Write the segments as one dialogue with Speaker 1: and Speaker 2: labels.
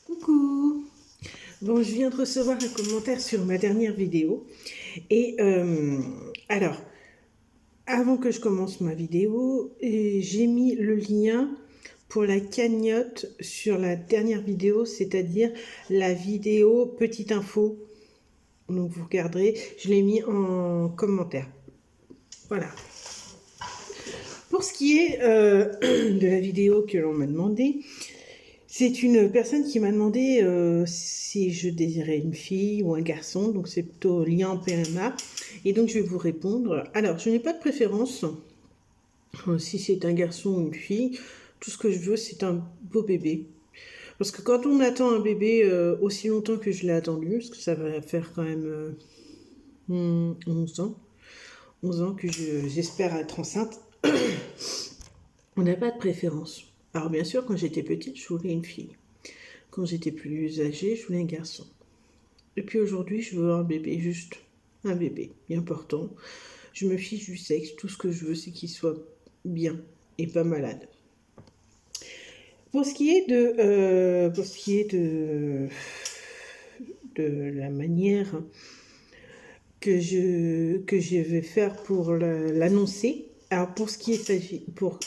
Speaker 1: Coucou! Bon, je viens de recevoir un commentaire sur ma dernière vidéo. Et alors, avant que je commence ma vidéo, j'ai mis le lien pour la cagnotte sur la dernière vidéo, c'est-à-dire la vidéo petite info. Donc vous regarderez, je l'ai mis en commentaire. Voilà. Pour ce qui est de la vidéo que l'on m'a demandé, c'est une personne qui m'a demandé si je désirais une fille ou un garçon, donc c'est plutôt lien PMA, et donc je vais vous répondre. Alors, je n'ai pas de préférence, si c'est un garçon ou une fille, tout ce que je veux c'est un beau bébé. Parce que quand on attend un bébé aussi longtemps que je l'ai attendu, parce que ça va faire quand même 11 ans, 11 ans que j'espère être enceinte, on n'a pas de préférence. Alors bien sûr, quand j'étais petite, je voulais une fille. Quand j'étais plus âgée, je voulais un garçon. Et puis aujourd'hui, je veux un bébé, juste un bébé, bien portant. Je me fiche du sexe, tout ce que je veux, c'est qu'il soit bien et pas malade. Pour ce qui est de la manière que je vais faire pour l'annoncer, alors pour ce qui est s'agit pour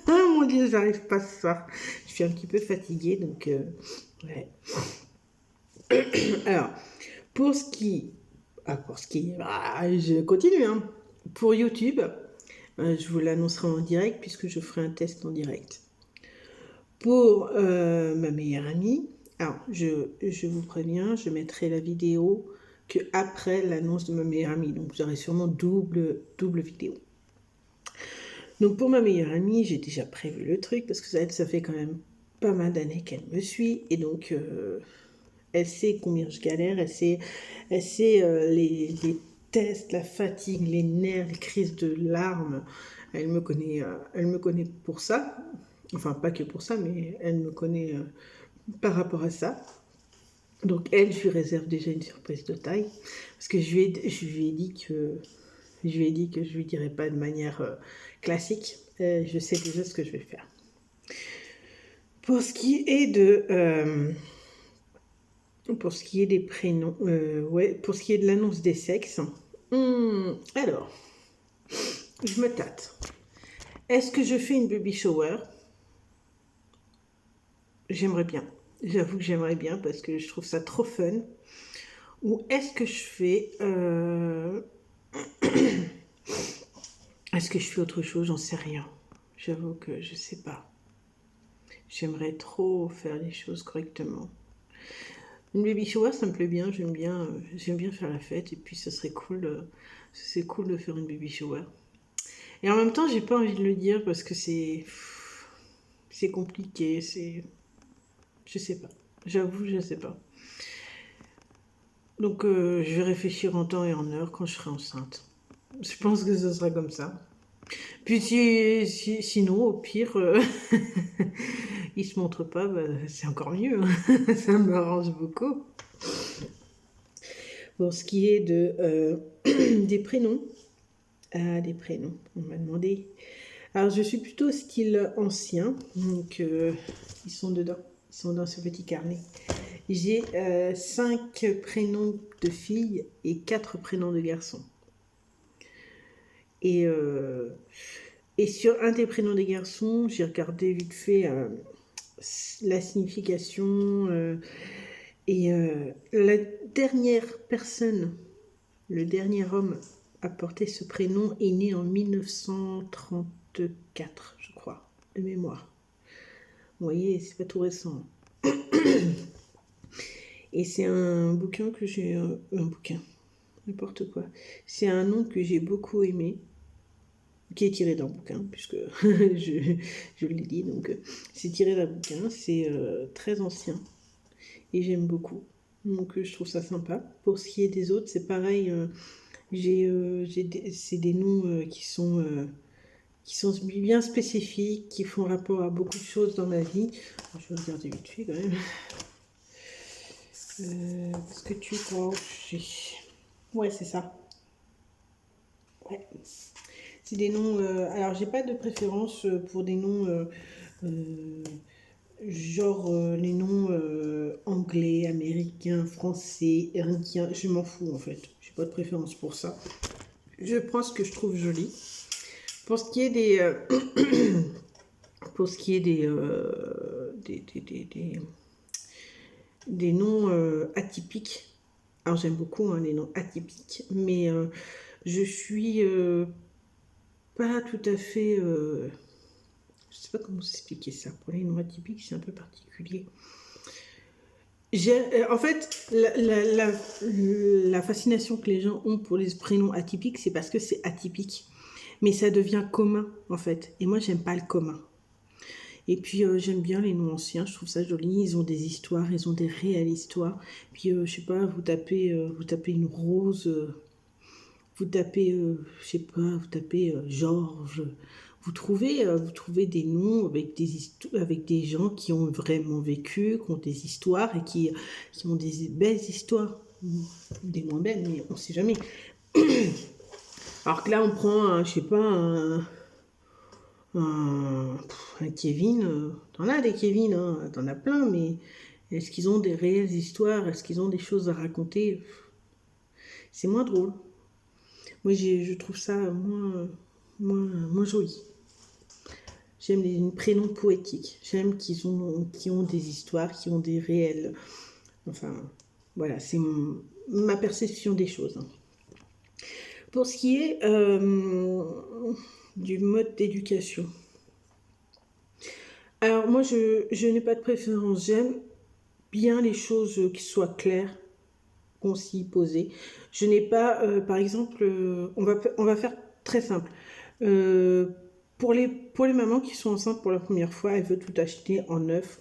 Speaker 1: ah mon dieu, j'arrive pas ce soir. Je suis un petit peu fatiguée, donc ouais. Alors, pour ce qui... je continue, hein. Pour YouTube, je vous l'annoncerai en direct puisque je ferai un test en direct. Pour ma meilleure amie, alors je vous préviens, je mettrai la vidéo que après l'annonce de ma meilleure amie. Donc vous aurez sûrement double vidéo. Donc pour ma meilleure amie, j'ai déjà prévu le truc parce que ça fait quand même pas mal d'années qu'elle me suit et donc elle sait combien je galère, elle sait les tests, la fatigue, les nerfs, les crises de larmes. Elle me connaît pour ça. Enfin, pas que pour ça, mais elle me connaît par rapport à ça. Donc elle, je lui réserve déjà une surprise de taille. Parce que je lui ai dit que je lui dirais pas de manière classique. Je sais déjà ce que je vais faire. Pour ce qui est pour ce qui est des prénoms, ouais, pour ce qui est de l'annonce des sexes, alors, je me tâte. Est-ce que je fais une baby shower? J'aimerais bien. J'avoue que j'aimerais bien parce que je trouve ça trop fun. Ou est-ce que je fais... est-ce que je fais autre chose? J'en sais rien. J'avoue que je sais pas. J'aimerais trop faire les choses correctement. Une baby shower, ça me plaît bien. J'aime bien faire la fête. Et puis, ça serait cool. C'est cool de faire une baby shower. Et en même temps, j'ai pas envie de le dire parce que c'est compliqué. Je sais pas. J'avoue, je sais pas. Donc, je vais réfléchir en temps et en heure quand je serai enceinte. Je pense que ce sera comme ça. Puis sinon, au pire, il se montre pas, bah, c'est encore mieux. Ça m'arrange beaucoup. Pour ce qui est des prénoms, des prénoms, on m'a demandé. Alors, je suis plutôt style ancien, donc ils sont dedans, ils sont dans ce petit carnet. J'ai 5 prénoms de filles et 4 prénoms de garçons. Et sur un des prénoms des garçons, j'ai regardé vite fait la signification. La dernière personne, le dernier homme à porter ce prénom est né en 1934, je crois, de mémoire. Vous voyez, c'est pas tout récent. Et c'est un bouquin que j'ai... un bouquin, n'importe quoi. C'est un nom que j'ai beaucoup aimé, qui est tiré d'un bouquin, puisque je l'ai dit, donc c'est tiré d'un bouquin, c'est très ancien, et j'aime beaucoup. Donc je trouve ça sympa. Pour ce qui est des autres, c'est pareil, c'est des noms qui sont bien spécifiques, qui font rapport à beaucoup de choses dans ma vie. Alors, je vais regarder vite fait quand même. Est-ce que tu crois? Ouais, c'est ça. Ouais. C'est des noms. Alors, j'ai pas de préférence pour des noms genre les noms anglais, américains, français, indiens, je m'en fous en fait. J'ai pas de préférence pour ça. Je prends ce que je trouve joli. Pour ce qui est des, pour ce qui est des noms atypiques, alors j'aime beaucoup les noms atypiques, mais je suis pas tout à fait, je sais pas comment s'expliquer ça. Pour les noms atypiques, c'est un peu particulier. En fait, la fascination que les gens ont pour les prénoms atypiques, c'est parce que c'est atypique. Mais ça devient commun, en fait. Et moi, j'aime pas le commun. Et puis, j'aime bien les noms anciens, je trouve ça joli. Ils ont des histoires, ils ont des réelles histoires. Puis, je sais pas, vous tapez une rose, vous tapez, je sais pas, vous tapez Georges. Vous trouvez des noms avec des gens qui ont vraiment vécu, qui ont des histoires et qui ont des belles histoires. Des moins belles, mais on sait jamais. Alors que là, on prend, je sais pas, un Kevin. T'en as des Kevin, hein, t'en as plein, mais est-ce qu'ils ont des réelles histoires? Est-ce qu'ils ont des choses à raconter? C'est moins drôle. Moi, je trouve ça moins joli. J'aime les prénoms poétiques. J'aime qu'ils ont des histoires, qui ont des réels. Enfin, voilà, c'est ma perception des choses. Pour ce qui est du mode d'éducation. Alors, moi, je n'ai pas de préférence. J'aime bien les choses qui soient claires, concis, posées. Je n'ai pas, par exemple, on va faire très simple. Pour les mamans qui sont enceintes pour la première fois, elles veulent tout acheter en neuf.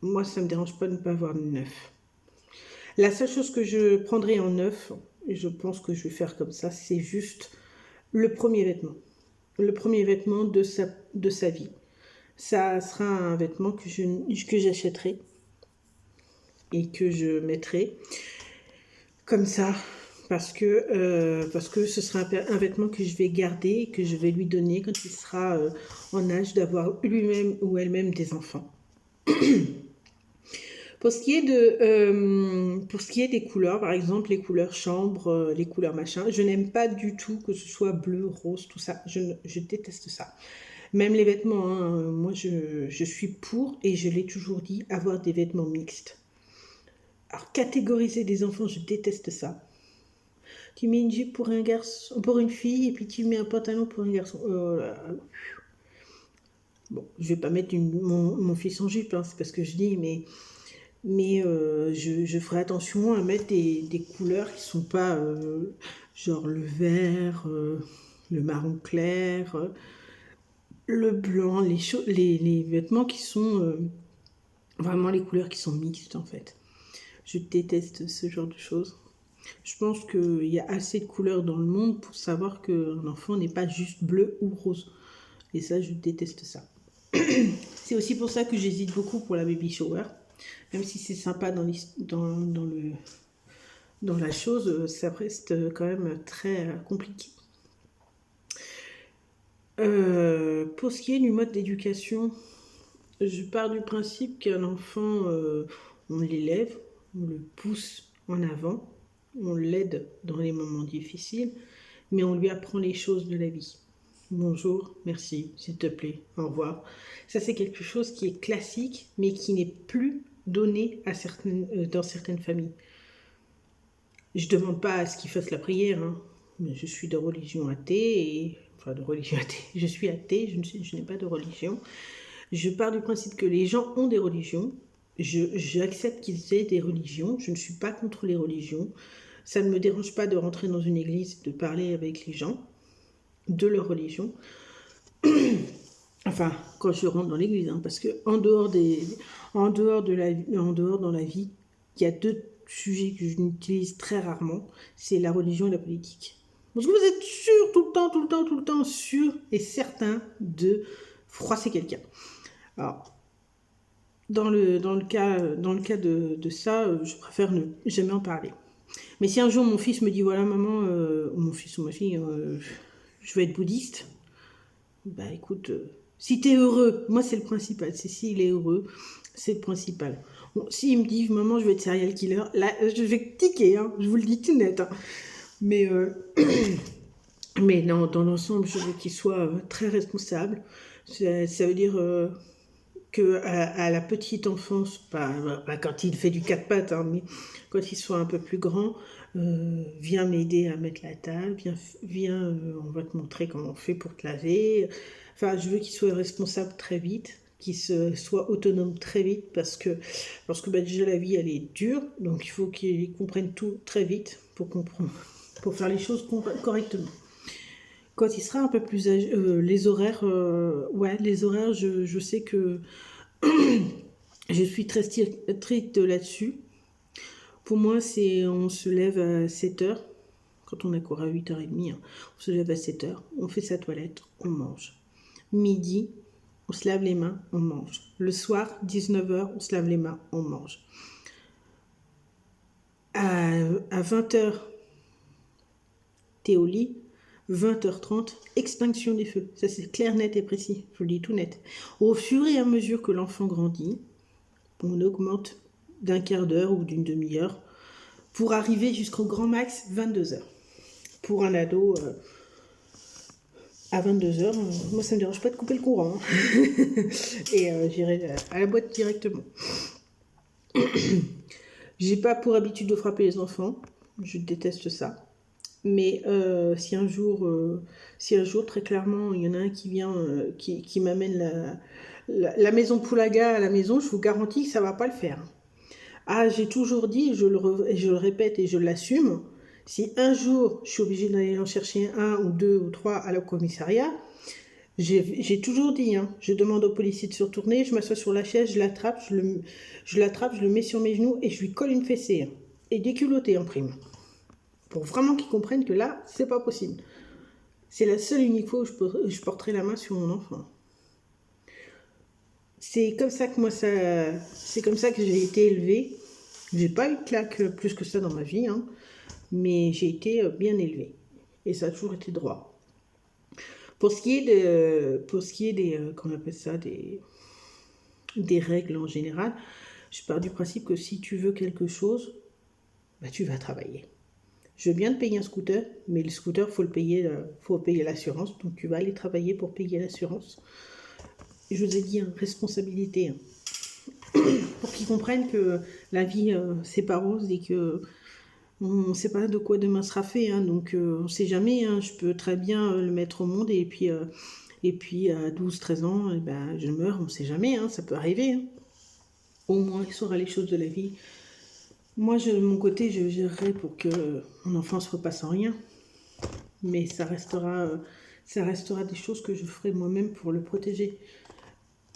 Speaker 1: Moi, ça ne me dérange pas de ne pas avoir de neuf. La seule chose que je prendrai en neuf, et je pense que je vais faire comme ça, c'est juste le premier vêtement. Le premier vêtement de sa vie. Ça sera un vêtement que j'achèterai et que je mettrai comme ça. Parce que ce sera un vêtement que je vais garder et que je vais lui donner quand il sera en âge d'avoir lui-même ou elle-même des enfants. Pour ce qui est des couleurs, par exemple les couleurs chambre, les couleurs machin, je n'aime pas du tout que ce soit bleu, rose, tout ça. Je déteste ça. Même les vêtements, hein, moi je suis pour, et je l'ai toujours dit, avoir des vêtements mixtes. Alors catégoriser des enfants, je déteste ça. Tu mets une jupe pour un garçon, pour une fille, et puis tu mets un pantalon pour un garçon. Bon, je vais pas mettre mon fils en jupe, hein, c'est pas ce que je dis, mais je ferai attention à mettre des couleurs qui sont pas genre le vert, le marron clair, le blanc, les vêtements qui sont vraiment les couleurs qui sont mixtes en fait. Je déteste ce genre de choses. Je pense qu'il y a assez de couleurs dans le monde pour savoir qu'un enfant n'est pas juste bleu ou rose. Et ça, je déteste ça. C'est aussi pour ça que j'hésite beaucoup pour la baby shower. Même si c'est sympa dans la chose, ça reste quand même très compliqué. Pour ce qui est du mode d'éducation, je pars du principe qu'un enfant, on l'élève, on le pousse en avant, on l'aide dans les moments difficiles, mais on lui apprend les choses de la vie. Bonjour, merci, s'il te plaît, au revoir. Ça, c'est quelque chose qui est classique, mais qui n'est plus donné dans certaines familles. Je ne demande pas à ce qu'il fasse la prière, hein. Je suis de religion athée, je suis athée, je n'ai pas de religion. Je pars du principe que les gens ont des religions, j'accepte qu'ils aient des religions, je ne suis pas contre les religions. Ça ne me dérange pas de rentrer dans une église et de parler avec les gens de leur religion. Enfin, quand je rentre dans l'église, hein, parce que en dehors dans la vie, il y a deux sujets que je n'utilise très rarement, c'est la religion et la politique. Parce que vous êtes sûr tout le temps sûr et certain de froisser quelqu'un. Alors, dans le cas de ça, je préfère ne jamais en parler. Mais si un jour mon fils me dit, voilà maman, ou mon fils ou ma fille, je vais être bouddhiste, bah écoute, si t'es heureux, moi c'est le principal, c'est s'il est heureux, C'est le principal. Bon, s'il me dit, maman, je vais être serial killer, là, je vais tiquer, hein, je vous le dis tout net. Hein. Mais, mais non, dans l'ensemble, je veux qu'il soit très responsable. Ça veut dire que à la petite enfance, pas quand il fait du quatre pattes, hein, mais quand il soit un peu plus grand, viens m'aider à mettre la table, viens on va te montrer comment on fait pour te laver. Enfin, je veux qu'il soit responsable très vite, qu'il soit autonome très vite, parce que bah, déjà la vie elle est dure, donc il faut qu'il comprenne tout très vite pour faire les choses correctement. Quand il sera un peu plus âgé, les horaires, je sais que je suis très stricte là-dessus. Pour moi, on se lève à 7h, quand on a couru à 8h30, hein, on se lève à 7h, on fait sa toilette, on mange. Midi, on se lave les mains, on mange. Le soir, 19h, on se lave les mains, on mange. À 20h, t'es au lit. 20h30, extinction des feux. Ça, c'est clair, net et précis. Je vous le dis tout net. Au fur et à mesure que l'enfant grandit, on augmente d'un quart d'heure ou d'une demi-heure pour arriver jusqu'au grand max 22h. Pour un ado, à 22h, moi, ça ne me dérange pas de couper le courant. Hein. Et j'irai à la boîte directement. J'ai pas pour habitude de frapper les enfants. Je déteste ça. Mais si un jour, très clairement, il y en a un qui vient, qui m'amène la maison Poulaga à la maison, je vous garantis que ça va pas le faire. Ah, j'ai toujours dit, je le répète et je l'assume, si un jour je suis obligée d'aller en chercher un ou deux ou trois à la commissariat, j'ai toujours dit, hein, je demande au policier de se retourner, je m'assois sur la chaise, je l'attrape, je le mets sur mes genoux et je lui colle une fessée. Hein, et déculotté en prime. Pour vraiment qu'ils comprennent que là, c'est pas possible. C'est la seule unique fois où je porterai la main sur mon enfant. C'est comme ça que c'est comme ça que j'ai été élevée. J'ai pas eu de claque plus que ça dans ma vie, hein, mais j'ai été bien élevée. Et ça a toujours été droit. Pour ce qui est des, qu'on appelle ça, des règles en général, je pars du principe que si tu veux quelque chose, bah, tu vas travailler. Je veux bien te payer un scooter, mais le scooter, faut payer l'assurance. Donc tu vas aller travailler pour payer l'assurance. Je vous ai dit, hein, responsabilité. Hein. Pour qu'ils comprennent que la vie, c'est pas rose et que on ne sait pas de quoi demain sera fait. Hein, donc on ne sait jamais. Hein, je peux très bien le mettre au monde et puis à 12-13 ans, ben, je meurs. On ne sait jamais. Hein, ça peut arriver. Hein. Au moins, il saura les choses de la vie. Moi, de mon côté, je gérerai pour que mon enfant ne se repasse en rien. Mais ça restera des choses que je ferai moi-même pour le protéger.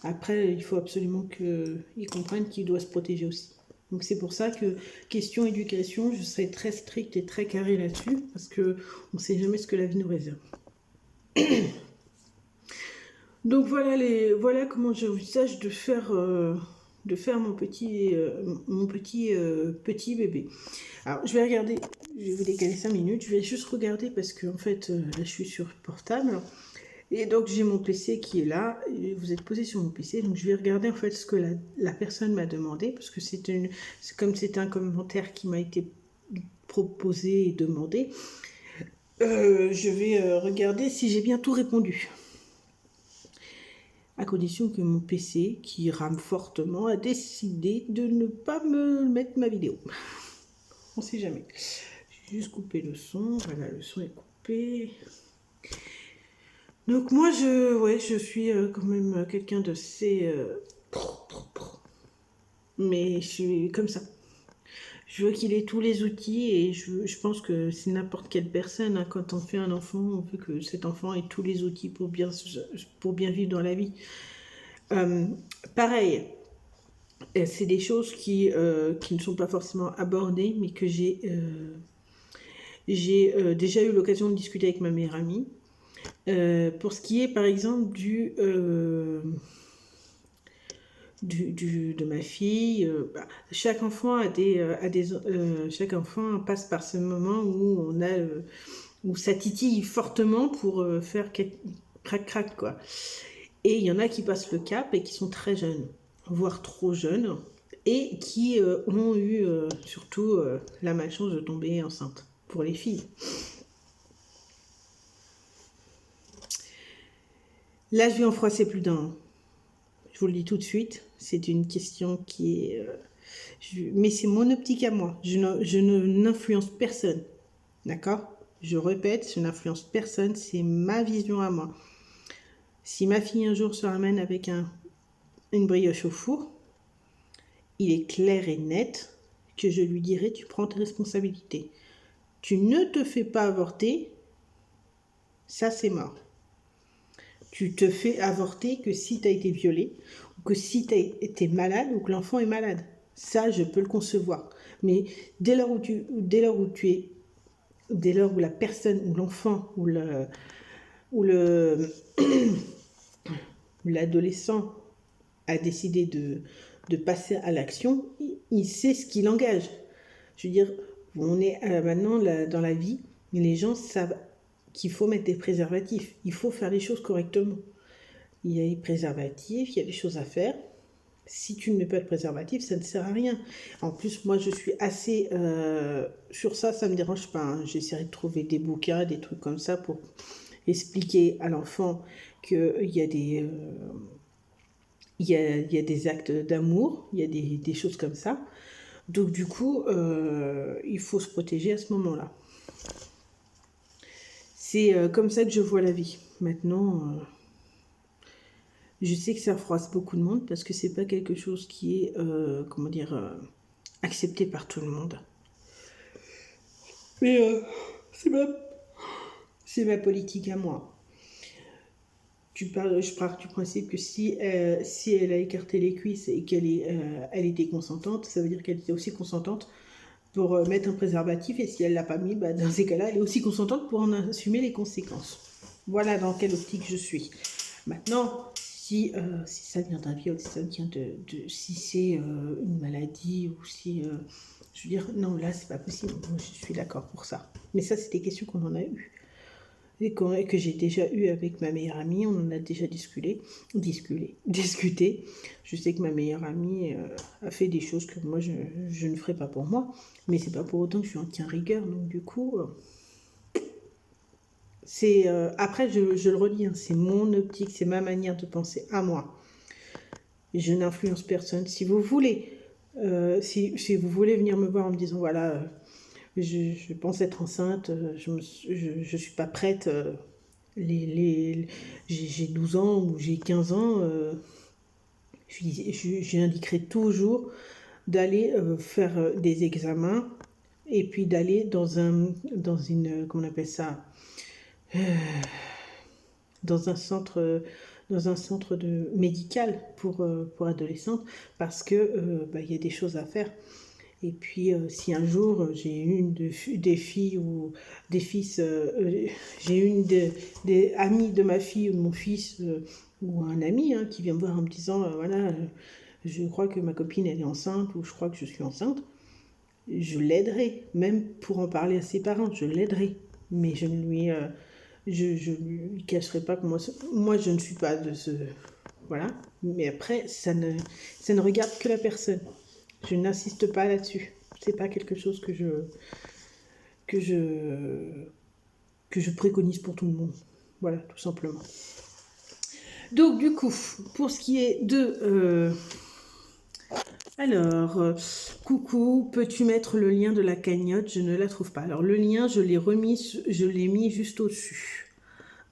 Speaker 1: Après, il faut absolument qu'il comprenne qu'il doit se protéger aussi. Donc c'est pour ça que, question éducation, je serai très stricte et très carrée là-dessus, parce qu'on ne sait jamais ce que la vie nous réserve. Donc voilà comment j'envisage de faire mon petit bébé. Alors je vais regarder, je vais vous décaler 5 minutes, je vais juste regarder parce que en fait là je suis sur portable et donc j'ai mon PC qui est là, et vous êtes posé sur mon PC, donc je vais regarder en fait ce que la personne m'a demandé, parce que c'est comme c'est un commentaire qui m'a été proposé et demandé, je vais regarder si j'ai bien tout répondu. À condition que mon PC, qui rame fortement, a décidé de ne pas me mettre ma vidéo. On sait jamais. J'ai juste coupé le son. Voilà, le son est coupé. Donc moi, je suis quand même quelqu'un d'assez... mais je suis comme ça. Je veux qu'il ait tous les outils et je pense que c'est n'importe quelle personne. Hein, quand on fait un enfant, on veut que cet enfant ait tous les outils pour bien vivre dans la vie. Pareil, c'est des choses qui ne sont pas forcément abordées, mais que j'ai déjà eu l'occasion de discuter avec ma meilleure amie. Pour ce qui est, par exemple, de ma fille, chaque enfant chaque enfant passe par ce moment où où ça titille fortement pour faire crac crac quoi. Et il y en a qui passent le cap et qui sont très jeunes. voire trop jeunes, et qui ont eu surtout la malchance de tomber enceinte, pour les filles. Là, je vais en froisser plus d'un. Je vous le dis tout de suite, c'est une question qui est... mais c'est mon optique à moi. Je n'influence personne. D'accord? Je répète, je n'influence personne, c'est ma vision à moi. Si ma fille un jour se ramène avec une brioche au four, il est clair et net que je lui dirai, tu prends tes responsabilités. Tu ne te fais pas avorter, ça c'est mort. Tu te fais avorter que si tu as été violée, ou que si tu as été malade, ou que l'enfant est malade. Ça, je peux le concevoir. Mais dès lors où la personne, ou l'enfant, ou l'adolescent a décidé de passer à l'action, il sait ce qu'il engage. Je veux dire, on est maintenant dans la vie, les gens savent qu'il faut mettre des préservatifs. Il faut faire les choses correctement. Il y a les préservatifs, il y a des choses à faire. Si tu ne mets pas de préservatif, ça ne sert à rien. En plus, moi, je suis assez... sur ça, ça ne me dérange pas. Hein. J'essaierai de trouver des bouquins, des trucs comme ça pour expliquer à l'enfant qu'il y a des... il y a des actes d'amour, il y a des choses comme ça. Donc du coup, il faut se protéger à ce moment-là. C'est comme ça que je vois la vie. Maintenant, je sais que ça froisse beaucoup de monde parce que c'est pas quelque chose qui est, comment dire, accepté par tout le monde. Mais c'est ma politique à moi. Je pars du principe que si elle a écarté les cuisses et elle était consentante, ça veut dire qu'elle était aussi consentante pour mettre un préservatif, et si elle ne l'a pas mis, bah, dans ces cas-là, elle est aussi consentante pour en assumer les conséquences. Voilà dans quelle optique je suis. Maintenant, si ça vient d'un viol, si ça vient si c'est une maladie, ou si... je veux dire, non, là, c'est pas possible. Moi, je suis d'accord pour ça. Mais ça, c'est des questions qu'on en a eues. Et que j'ai déjà eu avec ma meilleure amie, on en a déjà discuté. Je sais que ma meilleure amie a fait des choses que moi je ne ferai pas pour moi, mais c'est pas pour autant que je suis en tiens rigueur. Donc du coup, c'est après je le redis, hein, c'est mon optique, c'est ma manière de penser à moi. Je n'influence personne. Si vous voulez, si vous voulez venir me voir en me disant voilà. Je pense être enceinte, je suis pas prête, j'ai 12 ans ou j'ai 15 ans, j'indiquerai toujours d'aller faire des examens et puis d'aller dans une, comment on appelle ça, dans un centre médical pour adolescentes, parce que il y a des choses à faire. Et puis, si un jour j'ai des filles ou des fils, j'ai des amis de ma fille ou de mon fils, ou un ami qui vient me voir en me disant voilà, je crois que ma copine elle est enceinte, ou je crois que je suis enceinte, je l'aiderai, même pour en parler à ses parents, je l'aiderai. Mais je ne lui cacherai pas que moi je ne suis pas de ce. Voilà. Mais après, ça ne regarde que la personne. Je n'insiste pas là-dessus. C'est pas quelque chose que je préconise pour tout le monde. Voilà, tout simplement. Donc, du coup, pour ce qui est de... coucou, peux-tu mettre le lien de la cagnotte? Je ne la trouve pas. Alors, le lien, je l'ai mis juste au-dessus.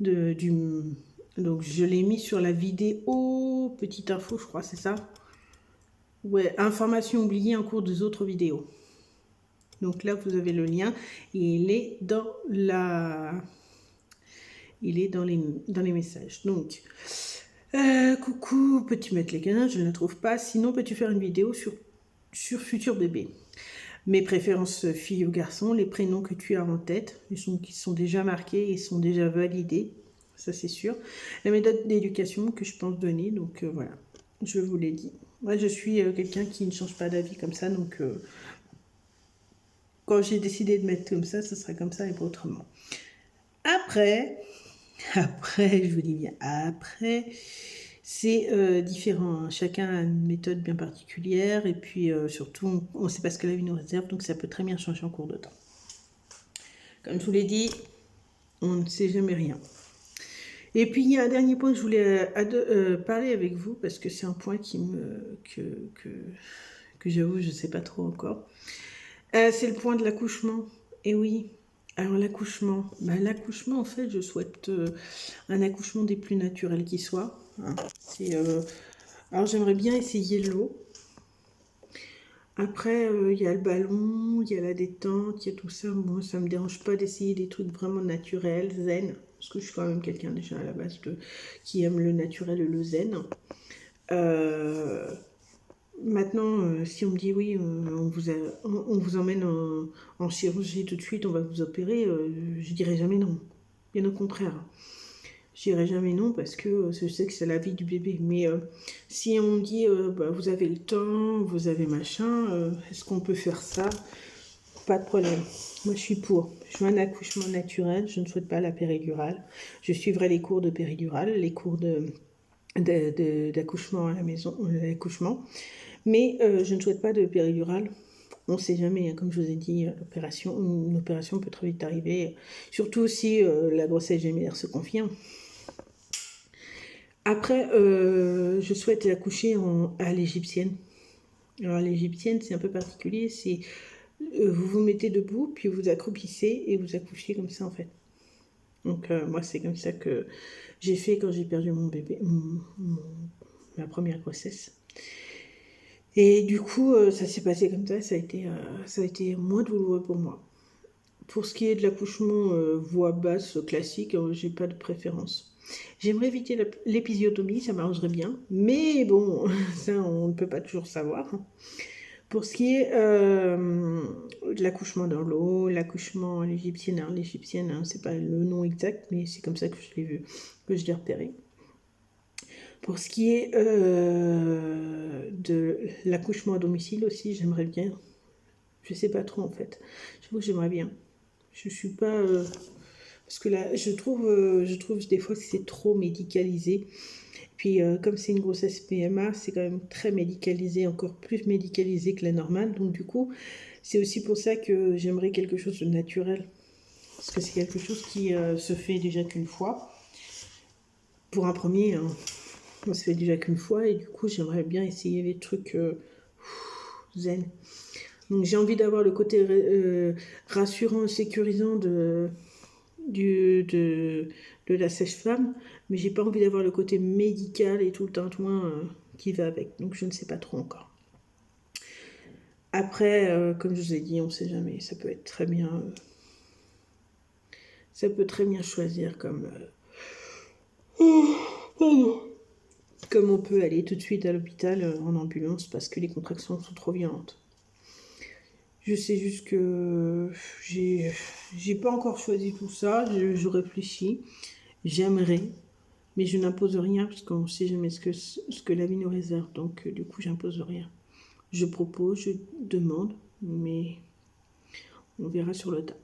Speaker 1: Donc, je l'ai mis sur la vidéo. Petite info, je crois, c'est ça? Ouais, information oubliée en cours des autres vidéos. Donc là, vous avez le lien. Et il est dans les messages. Donc, coucou, peux-tu mettre les canaux? Je ne la trouve pas. Sinon, peux-tu faire une vidéo sur futur bébé? Mes préférences filles ou garçons, les prénoms que tu as en tête, qui sont déjà marqués et sont déjà validés. Ça, c'est sûr. La méthode d'éducation que je pense donner. Donc, voilà. Je vous l'ai dit. Moi, je suis quelqu'un qui ne change pas d'avis comme ça. Donc, quand j'ai décidé de mettre comme ça sera comme ça et pas autrement. Après, je vous dis bien, après, C'est différent, hein. Chacun a une méthode bien particulière et puis surtout, on ne sait pas ce que la vie nous réserve, donc ça peut très bien changer en cours de temps. Comme je vous l'ai dit, on ne sait jamais rien. Et puis, il y a un dernier point que je voulais parler avec vous, parce que c'est un point que j'avoue, je ne sais pas trop encore. C'est le point de l'accouchement. Et oui, alors l'accouchement. L'accouchement, en fait, je souhaite un accouchement des plus naturels qui soit. Hein. Alors, j'aimerais bien essayer l'eau. Après, il y a le ballon, il y a la détente, il y a tout ça. Moi, ça me dérange pas d'essayer des trucs vraiment naturels, zen. Parce que je suis quand même quelqu'un déjà à la base qui aime le naturel et le zen. Maintenant, si on me dit oui, on vous emmène en chirurgie tout de suite, on va vous opérer, je dirais jamais non. Bien au contraire. Je dirais jamais non parce que je sais que c'est la vie du bébé. Mais si on me dit vous avez le temps, vous avez machin, est-ce qu'on peut faire ça? Pas de problème. Moi, je suis pour. Je veux un accouchement naturel. Je ne souhaite pas la péridurale. Je suivrai les cours de péridurale, les cours d'accouchement à la maison, l'accouchement. Mais je ne souhaite pas de péridurale. On ne sait jamais, hein, comme je vous ai dit, une opération peut très vite arriver, surtout si la grossesse gémellaire se confirme. Après, je souhaite accoucher à l'égyptienne. Alors, l'égyptienne, c'est un peu particulier, c'est vous vous mettez debout, puis vous accroupissez et vous accouchez comme ça, en fait. Donc, moi, c'est comme ça que j'ai fait quand j'ai perdu mon bébé, ma première grossesse. Et du coup, ça s'est passé comme ça a été moins douloureux pour moi. Pour ce qui est de l'accouchement voix basse classique, j'ai pas de préférence. J'aimerais éviter l'épisiotomie, ça m'arrangerait bien, mais bon, ça on ne peut pas toujours savoir. Pour ce qui est de l'accouchement dans l'eau, l'accouchement à l'égyptienne, alors l'égyptienne, hein, c'est pas le nom exact, mais c'est comme ça que je l'ai vu, que je l'ai repéré. Pour ce qui est de l'accouchement à domicile aussi, j'aimerais bien. Je sais pas trop en fait. J'avoue que j'aimerais bien. Je suis pas parce que là, je trouve des fois que c'est trop médicalisé. Puis comme c'est une grossesse PMA, c'est quand même très médicalisé, encore plus médicalisé que la normale. Donc du coup, c'est aussi pour ça que j'aimerais quelque chose de naturel, parce que c'est quelque chose qui se fait déjà qu'une fois. Pour un premier, hein, on se fait déjà qu'une fois, et du coup, j'aimerais bien essayer des trucs zen. Donc j'ai envie d'avoir le côté rassurant et sécurisant de la sèche-femme, mais j'ai pas envie d'avoir le côté médical et tout le tintouin qui va avec. Donc je ne sais pas trop encore. Après, comme je vous ai dit, on sait jamais. Ça peut être très bien. Ça peut très bien choisir comme. Comme on peut aller tout de suite à l'hôpital en ambulance parce que les contractions sont trop violentes. Je sais juste que j'ai pas encore choisi tout ça, je réfléchis, j'aimerais, mais je n'impose rien parce qu'on ne sait jamais ce que la vie nous réserve, donc du coup j'impose rien. Je propose, je demande, mais on verra sur le tas.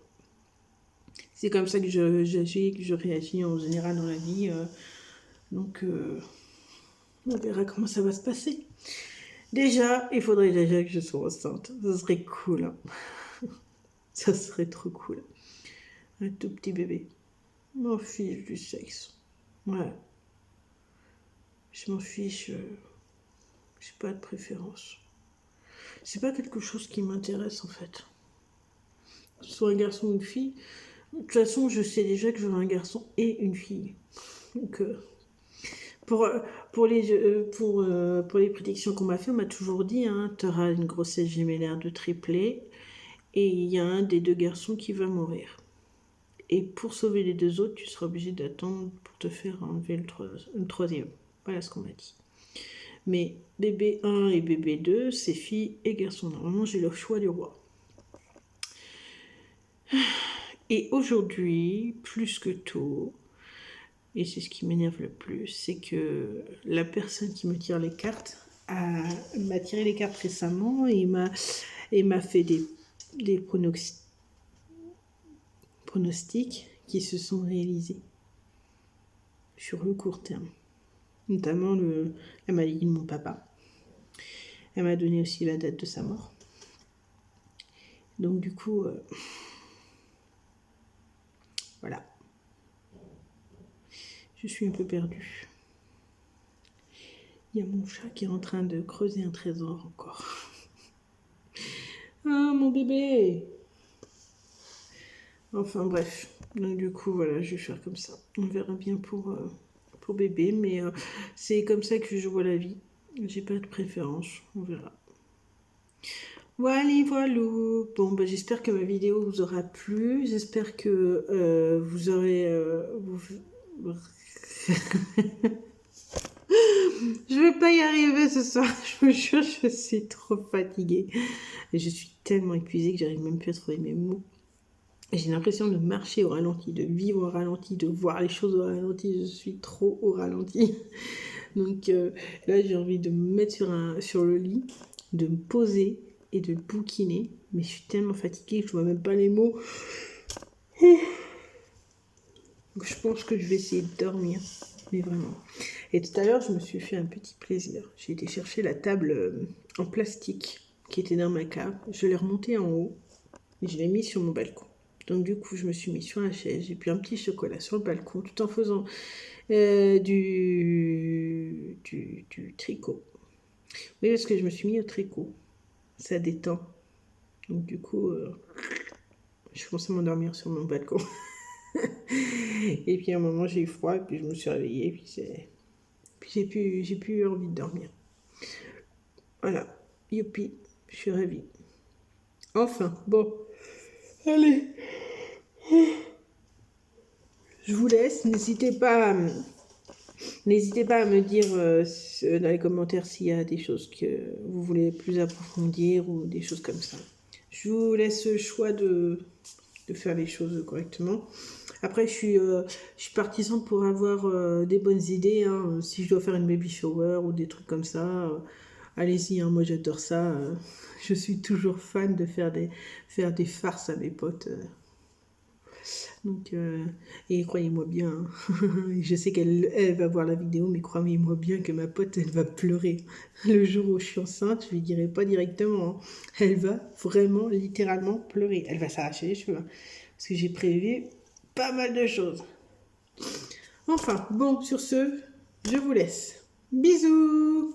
Speaker 1: C'est comme ça que j'agis, que je réagis en général dans la vie, donc on verra comment ça va se passer. Déjà, il faudrait déjà que je sois enceinte, ça serait cool, hein. Ça serait trop cool. Un tout petit bébé. Je m'en fiche du sexe. Ouais. Je m'en fiche. J'ai pas de préférence. C'est pas quelque chose qui m'intéresse en fait. Que ce soit un garçon ou une fille. De toute façon, je sais déjà que j'aurai un garçon et une fille. Donc, pour les prédictions qu'on m'a fait, on m'a toujours dit hein, tu auras une grossesse gémellaire de triplé et il y a un des deux garçons qui va mourir. Et pour sauver les deux autres, tu seras obligé d'attendre pour te faire enlever le troisième. Voilà ce qu'on m'a dit. Mais bébé 1 et bébé 2, c'est fille et garçon. Normalement, j'ai le choix du roi. Et aujourd'hui, plus que tout, et c'est ce qui m'énerve le plus, c'est que la personne qui me tire les cartes m'a tiré les cartes récemment et m'a fait des pronostics qui se sont réalisés sur le court terme. notamment la maladie de mon papa. Elle m'a donné aussi la date de sa mort. Donc du coup, voilà. Je suis un peu perdue. Il y a mon chat qui est en train de creuser un trésor encore. Ah, mon bébé! Enfin bref. Donc du coup, voilà, je vais faire comme ça. On verra bien pour bébé, mais c'est comme ça que je vois la vie. J'ai pas de préférence, on verra. Voilà, voilà. Bon, bah, j'espère que ma vidéo vous aura plu. J'espère que vous aurez... Je vais pas y arriver ce soir. Je vous jure, je suis trop fatiguée. Et je suis tellement épuisée que j'arrive même plus à trouver mes mots. J'ai l'impression de marcher au ralenti, de vivre au ralenti, de voir les choses au ralenti. Je suis trop au ralenti. Donc là, j'ai envie de me mettre sur le lit, de me poser et de bouquiner. Mais je suis tellement fatiguée que je vois même pas les mots. Donc, je pense que je vais essayer de dormir. Mais vraiment. Et tout à l'heure, je me suis fait un petit plaisir. J'ai été chercher la table en plastique qui était dans ma cave. Je l'ai remontée en haut et je l'ai mise sur mon balcon. Donc du coup, je me suis mis sur la chaise, j'ai pris un petit chocolat sur le balcon tout en faisant du tricot. Oui, parce que je me suis mis au tricot. Ça détend. Donc du coup, je commençais à m'endormir sur mon balcon. Et puis à un moment, j'ai eu froid et puis je me suis réveillée. Puis j'ai plus envie de dormir. Voilà. Youpi, je suis ravie. Enfin, bon. Allez. Je vous laisse. N'hésitez pas à me dire dans les commentaires s'il y a des choses que vous voulez plus approfondir ou des choses comme ça. Je vous laisse le choix de faire les choses correctement. Après, je suis partisane pour avoir des bonnes idées. Hein. Si je dois faire une baby shower ou des trucs comme ça, allez-y, hein, moi j'adore ça. Je suis toujours fan de faire des farces à mes potes. Donc, et croyez-moi bien, hein, je sais qu'elle va voir la vidéo, mais croyez-moi bien que ma pote, elle va pleurer. Le jour où je suis enceinte, je lui dirai pas directement. Hein. Elle va vraiment, littéralement pleurer. Elle va s'arracher les cheveux. Hein, parce que j'ai prévu pas mal de choses. Enfin, bon, sur ce, je vous laisse. Bisous!